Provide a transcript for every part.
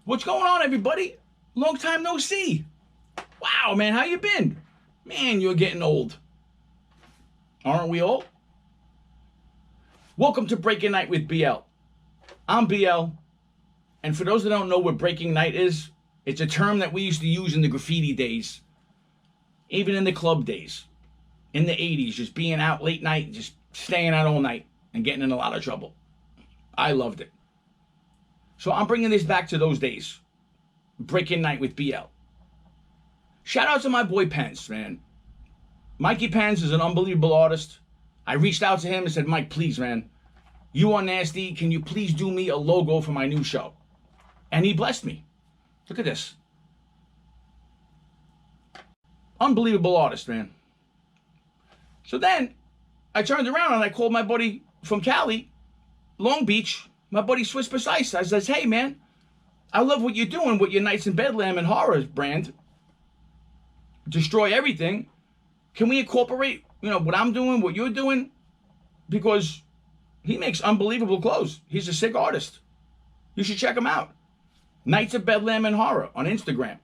What's going on, everybody? Long time no see. Wow, man, how you been? Man, you're getting old. Aren't we all? Welcome to Breaking Night with BL. I'm BL, and for those that don't know what Breaking Night is, it's a term that we used to use in the graffiti days, even in the club days, in the 80s, just being out late night, just staying out all night and getting in a lot of trouble. I loved it. So I'm bringing this back to those days. Breaking Night with BL. Shout out to my boy Pence, man. Mikey Pence is an unbelievable artist. I reached out to him and said, Mike, please, man, you are nasty. Can you please do me a logo for my new show? And he blessed me. Look at this. Unbelievable artist, man. So then I turned around and I called my buddy from Cali, Long Beach, my buddy Swiss Precise. I says, hey, man, I love what you're doing with your Nights in Bedlam and Horror brand. Destroy everything. Can we incorporate, what I'm doing, what you're doing? Because he makes unbelievable clothes. He's a sick artist. You should check him out. Nights of Bedlam and Horror on Instagram.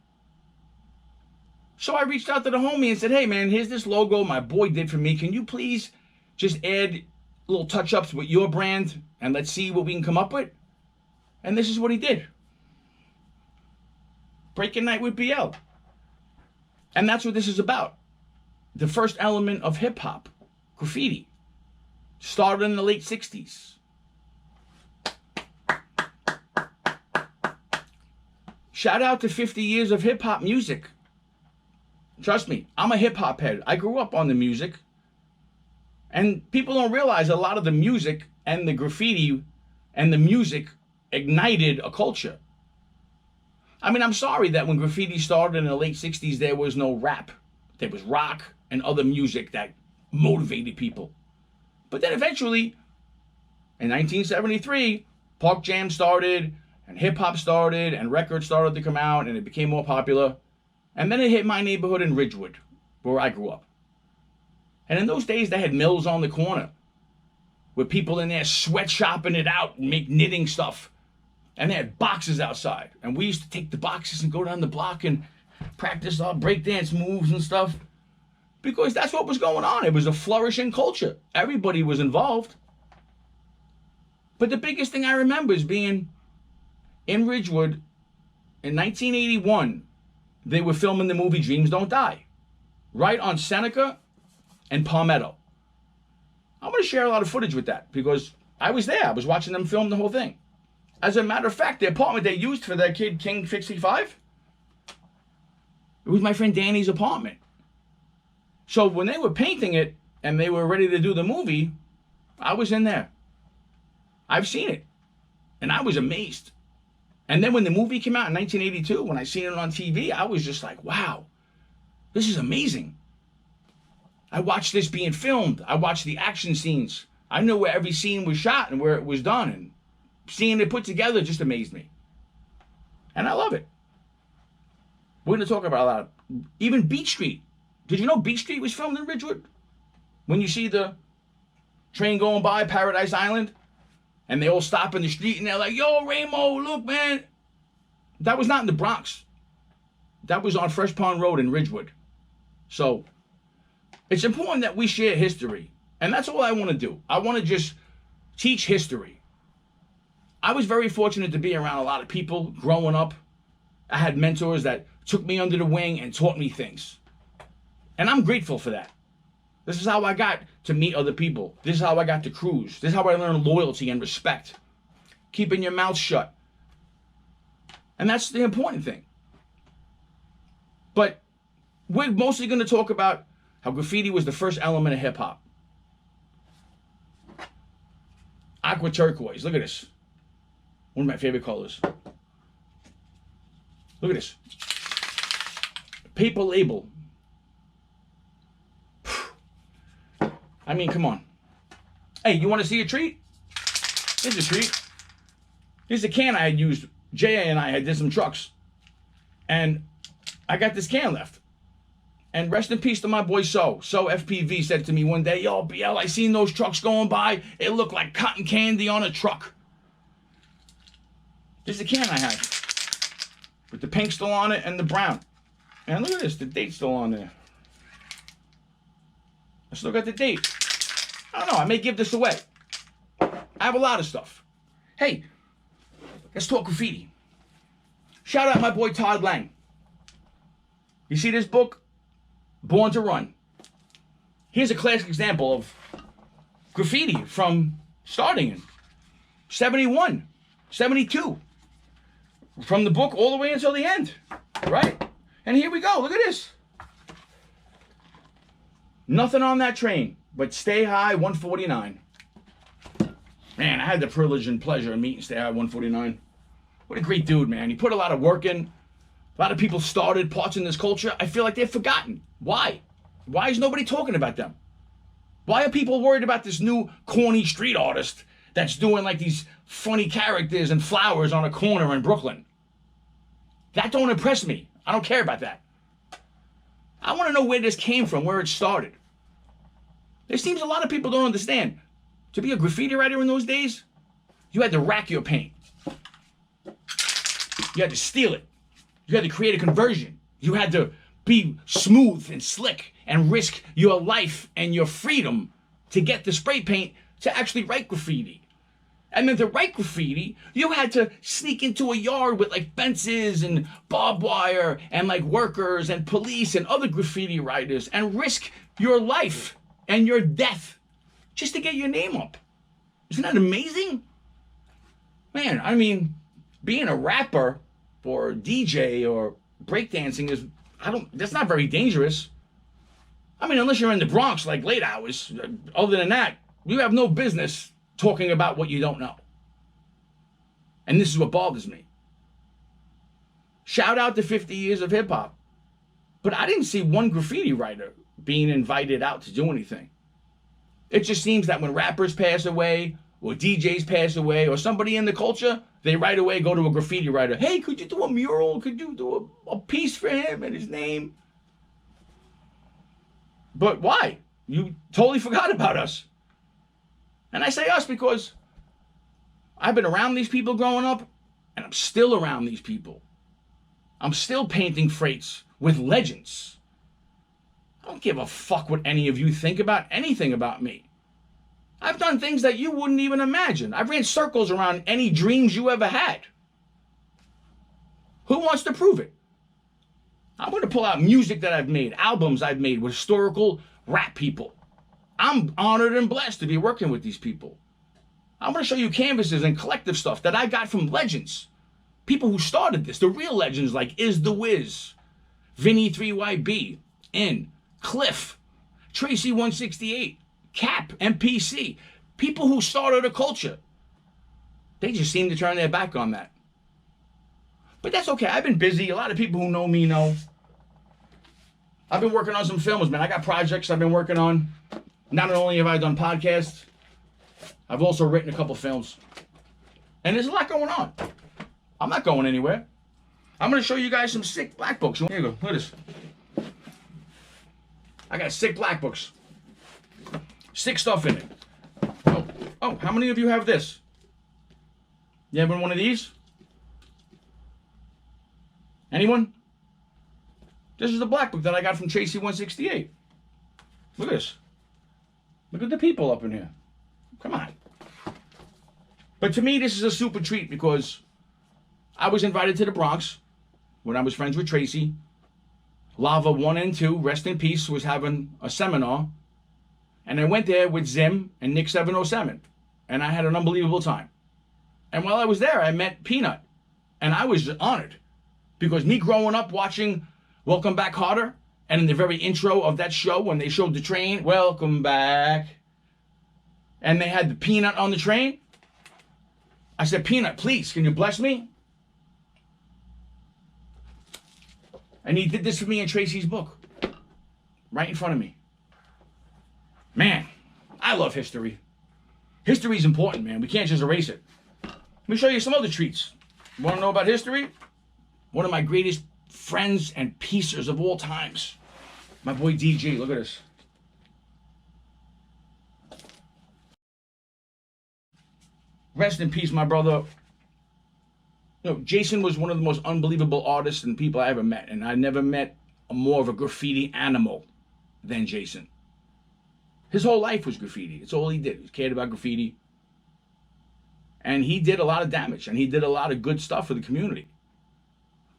So I reached out to the homie and said, hey, man, here's this logo my boy did for me. Can you please just add little touch-ups with your brand and let's see what we can come up with? And this is what he did. Breaking Night with BL. And that's what this is about. The first element of hip-hop, graffiti, started in the late 60s. Shout out to 50 years of hip-hop music. Trust me, I'm a hip-hop head. I grew up on the music. And people don't realize a lot of the music and the graffiti and the music ignited a culture. I mean, I'm sorry that when graffiti started in the late 60s, there was no rap. There was rock and other music that motivated people. But then eventually, in 1973, Park Jam started, and hip-hop started, and records started to come out, and it became more popular. And then it hit my neighborhood in Ridgewood, where I grew up. And in those days, they had mills on the corner with people in there sweatshopping it out and make knitting stuff. And they had boxes outside. And we used to take the boxes and go down the block and practice our breakdance moves and stuff. Because that's what was going on. It was a flourishing culture. Everybody was involved. But the biggest thing I remember is being in Ridgewood in 1981. They were filming the movie Dreams Don't Die. Right on Seneca and Palmetto. I'm going to share a lot of footage with that because I was there. I was watching them film the whole thing. As a matter of fact, the apartment they used for that kid, King 65, it was my friend Danny's apartment. So when they were painting it and they were ready to do the movie, I was in there. I've seen it. And I was amazed. And then when the movie came out in 1982, when I seen it on TV, I was just like, wow, this is amazing. I watched this being filmed. I watched the action scenes. I knew where every scene was shot and where it was done. And seeing it put together just amazed me. And I love it. We're going to talk about a lot. Even Beach Street. Did you know Beach Street was filmed in Ridgewood? When you see the train going by Paradise Island, and they all stop in the street and they're like, yo, Ramo, look, man. That was not in the Bronx. That was on Fresh Pond Road in Ridgewood. So it's important that we share history. And that's all I want to do. I want to just teach history. I was very fortunate to be around a lot of people growing up. I had mentors that took me under the wing and taught me things. And I'm grateful for that. This is how I got to meet other people. This is how I got to cruise. This is how I learned loyalty and respect. Keeping your mouth shut. And that's the important thing. But we're mostly going to talk about how graffiti was the first element of hip-hop. Aqua turquoise. Look at this. One of my favorite colors. Look at this. Paper label. I mean, come on. Hey, you want to see a treat? Here's a treat. Here's a can I had used. J.A. and I had did some trucks. And I got this can left. And rest in peace to my boy So. So FPV said to me one day, yo, BL, I seen those trucks going by. It looked like cotton candy on a truck. This is a can I had. pink still on it and the brown. And look at this, the date's still on there. I still got the date. I don't know, I may give this away. I have a lot of stuff. Hey, let's talk graffiti. Shout out my boy Todd Lang. You see this book? Born to Run. Here's a classic example of graffiti from starting in 71, 72. From the book all the way until the end, right? And here we go, look at this. Nothing on that train, but Stay High 149. Man, I had the privilege and pleasure of meeting Stay High 149. What a great dude, man. He put a lot of work in. A lot of people started parts in this culture. I feel like they're forgotten. Why? Why is nobody talking about them? Why are people worried about this new corny street artist that's doing like these funny characters and flowers on a corner in Brooklyn? That don't impress me. I don't care about that. I want to know where this came from, where it started. There seems a lot of people don't understand. To be a graffiti writer in those days, you had to rack your paint. You had to steal it. You had to create a conversion. You had to be smooth and slick and risk your life and your freedom to get the spray paint to actually write graffiti. And then to write graffiti, you had to sneak into a yard with like fences and barbed wire and like workers and police and other graffiti writers and risk your life and your death just to get your name up. Isn't that amazing? Man, I mean, being a rapper or a DJ or breakdancing is, that's not very dangerous. I mean, unless you're in the Bronx, like late hours. Other than that, you have no business talking about what you don't know. And this is what bothers me. Shout out to 50 years of hip hop. But I didn't see one graffiti writer being invited out to do anything. It just seems that when rappers pass away, or DJs pass away, or somebody in the culture, they right away go to a graffiti writer. Hey, could you do a mural? Could you do a piece for him and his name? But why? You totally forgot about us. And I say us because I've been around these people growing up, and I'm still around these people. I'm still painting freights with legends. I don't give a fuck what any of you think about anything about me. I've done things that you wouldn't even imagine. I've ran circles around any dreams you ever had. Who wants to prove it? I'm going to pull out music that I've made, albums I've made with historical rap people. I'm honored and blessed to be working with these people. I'm going to show you canvases and collective stuff that I got from legends. People who started this, the real legends like Is the Wiz, Vinny 3YB, N, Cliff, Tracy 168, Cap, MPC. People who started a culture. They just seem to turn their back on that. But that's okay. I've been busy. A lot of people who know me know. I've been working on some films, man. I got projects I've been working on. Not only have I done podcasts, I've also written a couple films. And there's a lot going on. I'm not going anywhere. I'm going to show you guys some sick black books. Here you go. Look at this. I got sick black books. Sick stuff in it. Oh, how many of you have this? You having one of these? Anyone? This is the black book that I got from Tracy 168. Look at this. Look at the people up in here. Come on. But to me, this is a super treat because I was invited to the Bronx when I was friends with Tracy. Lava 1 and 2, rest in peace, was having a seminar. And I went there with Zim and Nick 707. And I had an unbelievable time. And while I was there, I met Peanut. And I was honored. Because me growing up watching Welcome Back Harder, and in the very intro of that show, when they showed the train, welcome back, and they had the Peanut on the train, I said, Peanut, please, can you bless me? And he did this for me in Tracy's book. Right in front of me. Man, I love history. History is important, man. We can't just erase it. Let me show you some other treats. You want to know about history? One of my greatest friends and piecers of all times. My boy DG, look at this. Rest in peace, my brother. Jason was one of the most unbelievable artists and people I ever met, and I never met more of a graffiti animal than Jason. His whole life was graffiti. It's all he did. He cared about graffiti. And he did a lot of damage, and he did a lot of good stuff for the community.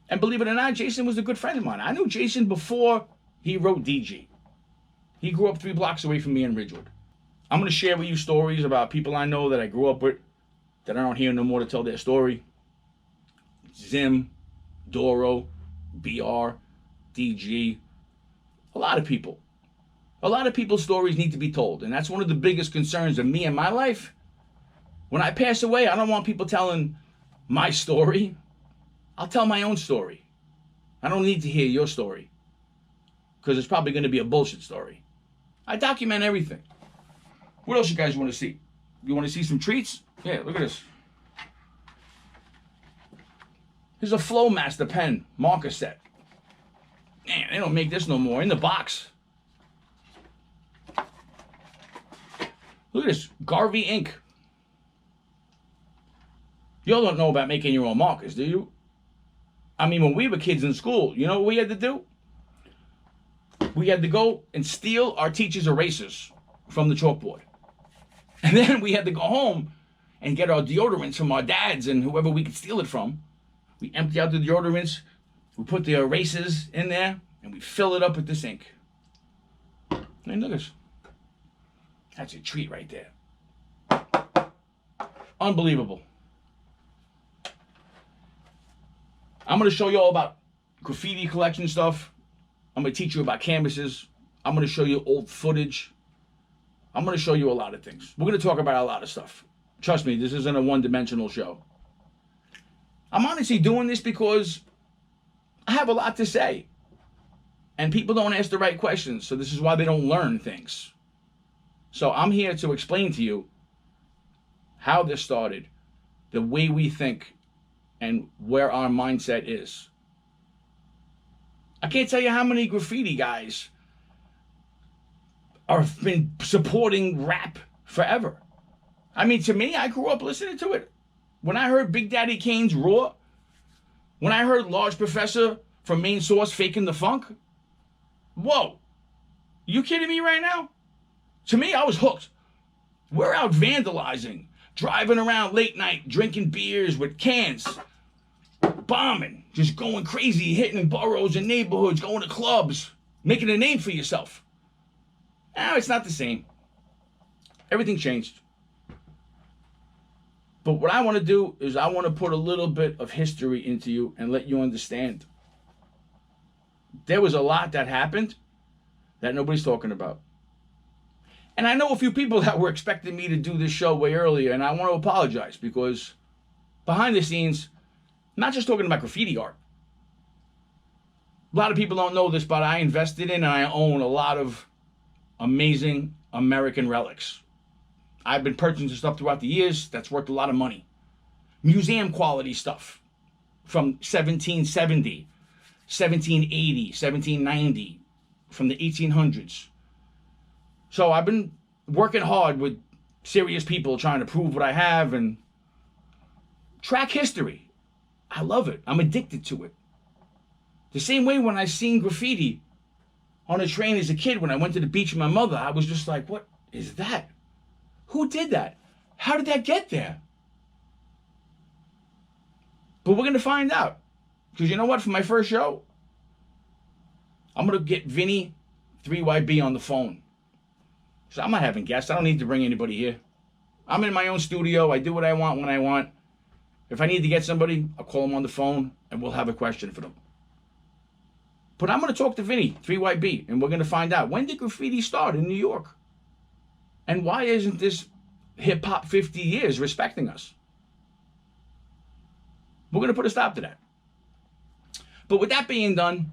And believe it or not, Jason was a good friend of mine. I knew Jason before he wrote DG. He grew up 3 blocks away from me in Ridgewood. I'm going to share with you stories about people I know that I grew up with, that I don't hear no more to tell their story. Zim, Doro, BR, DG, a lot of people. A lot of people's stories need to be told, and that's one of the biggest concerns of me in my life. When I pass away, I don't want people telling my story. I'll tell my own story. I don't need to hear your story, because it's probably going to be a bullshit story. I document everything. What else you guys want to see? You want to see some treats? Yeah, look at this. Here's a Flowmaster pen marker set. Man, they don't make this no more. In the box. Look at this. Garvey ink. Y'all don't know about making your own markers, do you? I mean, when we were kids in school, you know what we had to do? We had to go and steal our teacher's erasers from the chalkboard. And then we had to go home and get our deodorants from our dads and whoever we could steal it from. We empty out the deodorants, we put the erasers in there, and we fill it up with this ink. And look at this. That's a treat right there. Unbelievable. I'm going to show you all about graffiti collection stuff. I'm going to teach you about canvases. I'm going to show you old footage. I'm going to show you a lot of things. We're going to talk about a lot of stuff. Trust me, this isn't a one-dimensional show. I'm honestly doing this because I have a lot to say. And people don't ask the right questions, so this is why they don't learn things. So I'm here to explain to you how this started, the way we think, and where our mindset is. I can't tell you how many graffiti guys have been supporting rap forever. I mean, to me, I grew up listening to it. When I heard Big Daddy Kane's Raw, when I heard Large Professor from Main Source faking the funk, whoa, you kidding me right now? To me, I was hooked. We're out vandalizing, driving around late night, drinking beers with cans, bombing, just going crazy, hitting boroughs and neighborhoods, going to clubs, making a name for yourself. Now, it's not the same. Everything changed. But what I want to do is I want to put a little bit of history into you and let you understand. There was a lot that happened that nobody's talking about. And I know a few people that were expecting me to do this show way earlier, and I want to apologize because behind the scenes, I'm not just talking about graffiti art. A lot of people don't know this, but I invested in and I own a lot of amazing American relics. I've been purchasing stuff throughout the years that's worth a lot of money. Museum quality stuff from 1770, 1780, 1790, from the 1800s. So I've been working hard with serious people trying to prove what I have and track history. I love it. I'm addicted to it. The same way when I seen graffiti on a train as a kid when I went to the beach with my mother, I was just like, what is that? Who did that? How did that get there? But we're going to find out. Because you know what? For my first show, I'm going to get Vinny 3YB on the phone. So I'm not having guests. I don't need to bring anybody here. I'm in my own studio. I do what I want when I want. If I need to get somebody, I'll call them on the phone and we'll have a question for them. But I'm going to talk to Vinny 3YB and we're going to find out, when did graffiti start in New York? And why isn't this hip-hop 50 years respecting us? We're going to put a stop to that. But with that being done,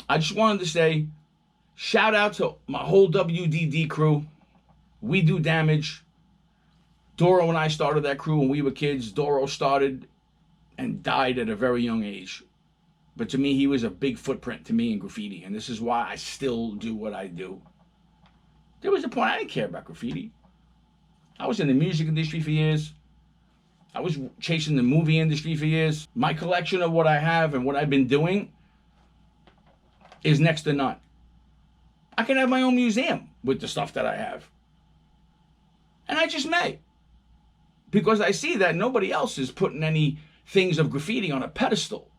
I just wanted to say, shout out to my whole WDD crew. We do damage. Doro and I started that crew when we were kids. Doro started and died at a very young age. But to me, he was a big footprint to me in graffiti. And this is why I still do what I do. There was a point I didn't care about graffiti. I was in the music industry for years. I was chasing the movie industry for years. My collection of what I have and what I've been doing is next to none. I can have my own museum with the stuff that I have. And I just may. Because I see that nobody else is putting any things of graffiti on a pedestal.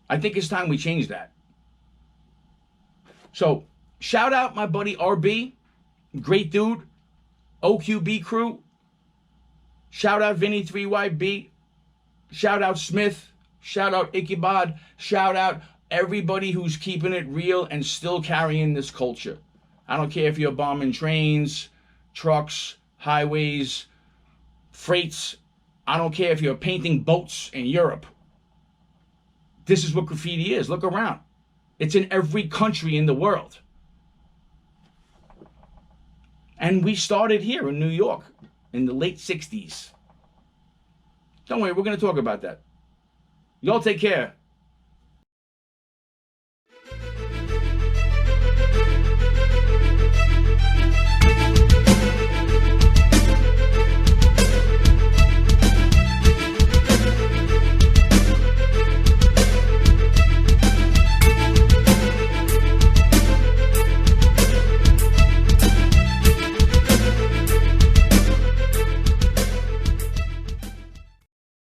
I think it's time we change that. So, shout out my buddy RB. Great dude. OQB crew. Shout out Vinny 3YB. Shout out Smith. Shout out Ichabod. Shout out everybody who's keeping it real and still carrying this culture. I don't care if you're bombing trains, trucks, highways, freights. I don't care if you're painting boats in Europe. This is what graffiti is. Look around. It's in every country in the world. And we started here in New York in the late 60s. Don't worry, we're going to talk about that. Y'all take care.